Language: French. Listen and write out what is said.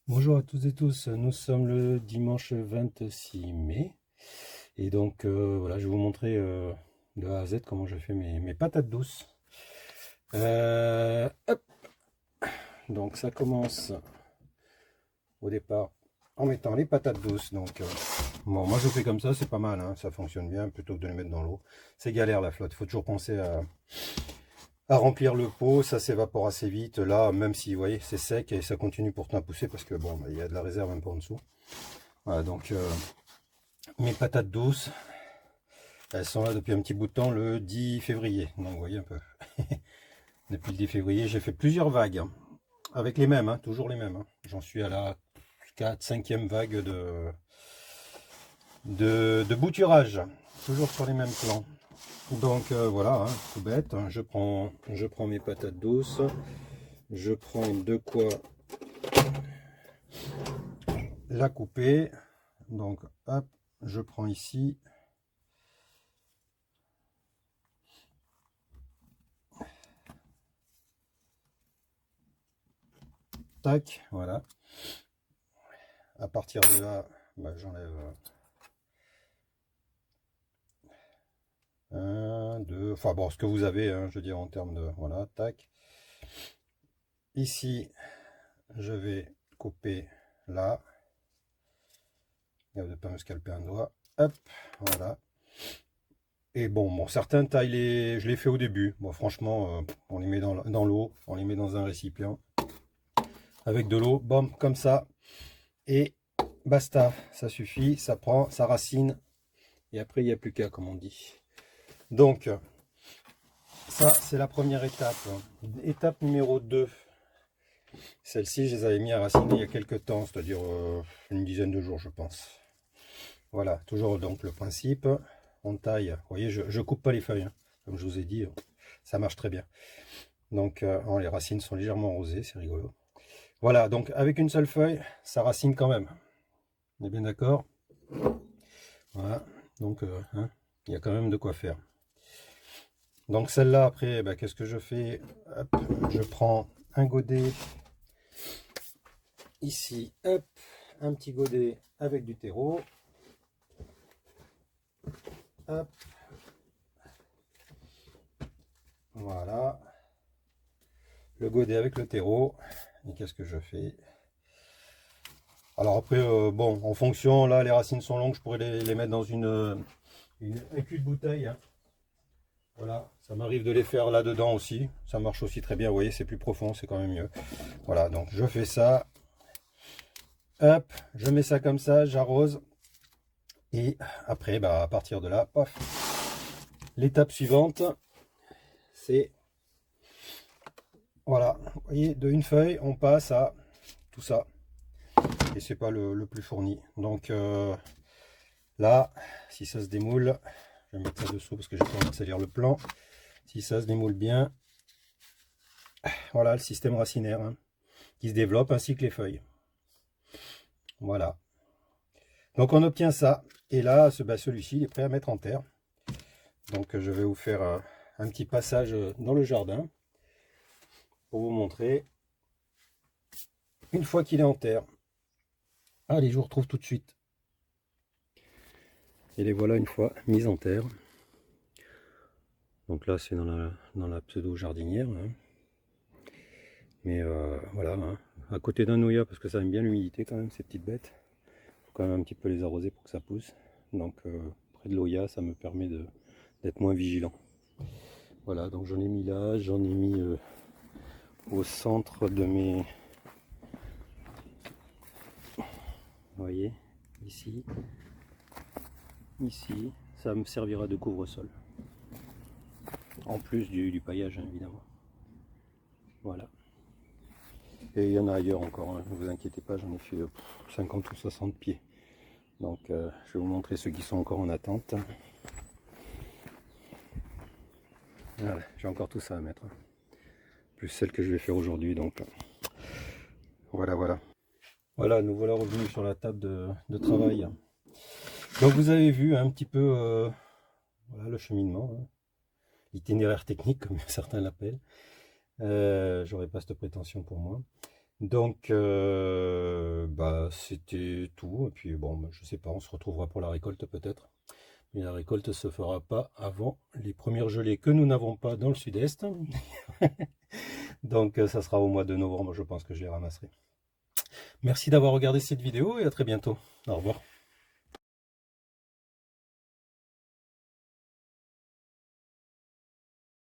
Bonjour à toutes et tous, nous sommes le dimanche 26 mai et donc voilà, je vais vous montrer de A à Z comment je fais mes patates douces. Hop. Donc ça commence au départ en mettant les patates douces. Donc bon, moi je fais comme ça, c'est pas mal, hein, ça fonctionne bien plutôt que de les mettre dans l'eau. C'est galère la flotte, il faut toujours penser à remplir le pot, ça s'évapore assez vite. Là, même si vous voyez, c'est sec et ça continue pourtant à pousser parce que bon, il y a de la réserve un peu en dessous. Voilà, donc mes patates douces, elles sont là depuis un petit bout de temps, le 10 février. Donc vous voyez un peu. Depuis le 10 février, j'ai fait plusieurs vagues. Avec les mêmes, hein, toujours les mêmes. Hein. J'en suis à la 4 5e vague de bouturage. Toujours sur les mêmes plans. Donc voilà, hein, tout bête. Hein. Je prends mes patates douces. Je prends de quoi la couper. Donc hop, je prends ici. Tac, voilà. À partir de là, bah, j'enlève un, deux, enfin bon, ce que vous avez, hein, je veux dire en termes de, voilà, tac. Ici, je vais couper là. Il ne pas me scalper un doigt. Hop, voilà. Et bon, certains taillent je les fais au début. Bon, franchement, on les met dans l'eau, on les met dans un récipient avec de l'eau, bam, comme ça. Et basta, ça suffit, ça prend, ça racine. Et après, il n'y a plus qu'à, comme on dit. Donc, ça, c'est la première étape. Étape numéro 2. Celle-ci, je les avais mis à raciner il y a quelques temps, c'est-à-dire une dizaine de jours, je pense. Voilà, toujours donc le principe. On taille. Vous voyez, je ne coupe pas les feuilles. Hein. Comme je vous ai dit, ça marche très bien. Donc, les racines sont légèrement rosées, c'est rigolo. Voilà, donc avec une seule feuille, ça racine quand même. On est bien d'accord? Voilà, donc hein, il y a quand même de quoi faire. Donc celle-là, après, bah, qu'est-ce que je fais? Hop, je prends un godet ici, hop, un petit godet avec du terreau. Hop, voilà. Le godet avec le terreau. Et qu'est-ce que je fais? Alors après, bon, en fonction, là, les racines sont longues, je pourrais les mettre dans un cul de bouteille. Hein. Voilà, ça m'arrive de les faire là-dedans aussi. Ça marche aussi très bien, vous voyez, c'est plus profond, c'est quand même mieux. Voilà, donc je fais ça. Hop, je mets ça comme ça, j'arrose. Et après, bah, à partir de là, paf. L'étape suivante, c'est, voilà, vous voyez, de une feuille, on passe à tout ça. Et c'est pas le plus fourni. Donc là, si ça se démoule, je vais mettre ça dessous parce que j'ai pas envie de salir le plan. Si ça se démoule bien, voilà le système racinaire hein, qui se développe ainsi que les feuilles. Voilà. Donc on obtient ça. Et là, celui-ci il est prêt à mettre en terre. Donc je vais vous faire un petit passage dans le jardin pour vous montrer une fois qu'il est en terre. Allez, je vous retrouve tout de suite. Et les voilà une fois mis en terre. Donc là, c'est dans la pseudo jardinière. Hein. Mais voilà, hein. À côté d'un noya, parce que ça aime bien l'humidité quand même, ces petites bêtes. Il faut quand même un petit peu les arroser pour que ça pousse. Donc près de l'oya, ça me permet d'être moins vigilant. Voilà, donc j'en ai mis là, j'en ai mis au centre de mes... Vous voyez, ici, ici, ça me servira de couvre-sol. En plus du paillage, hein, évidemment. Voilà. Et il y en a ailleurs encore, hein, ne vous inquiétez pas, j'en ai fait 50 ou 60 pieds. Donc je vais vous montrer ceux qui sont encore en attente. Voilà, j'ai encore tout ça à mettre. Plus celle que je vais faire aujourd'hui, donc voilà, voilà. Voilà, nous voilà revenus sur la table de travail. Donc vous avez vu un petit peu voilà, le cheminement, hein, l'itinéraire technique comme certains l'appellent. J'aurais pas cette prétention pour moi. Donc, bah, c'était tout. Et puis bon, bah, je sais pas, on se retrouvera pour la récolte peut-être. Mais la récolte se fera pas avant les premières gelées que nous n'avons pas dans le sud-est. Donc, ça sera au mois de novembre, je pense que je les ramasserai. Merci d'avoir regardé cette vidéo et à très bientôt. Au revoir.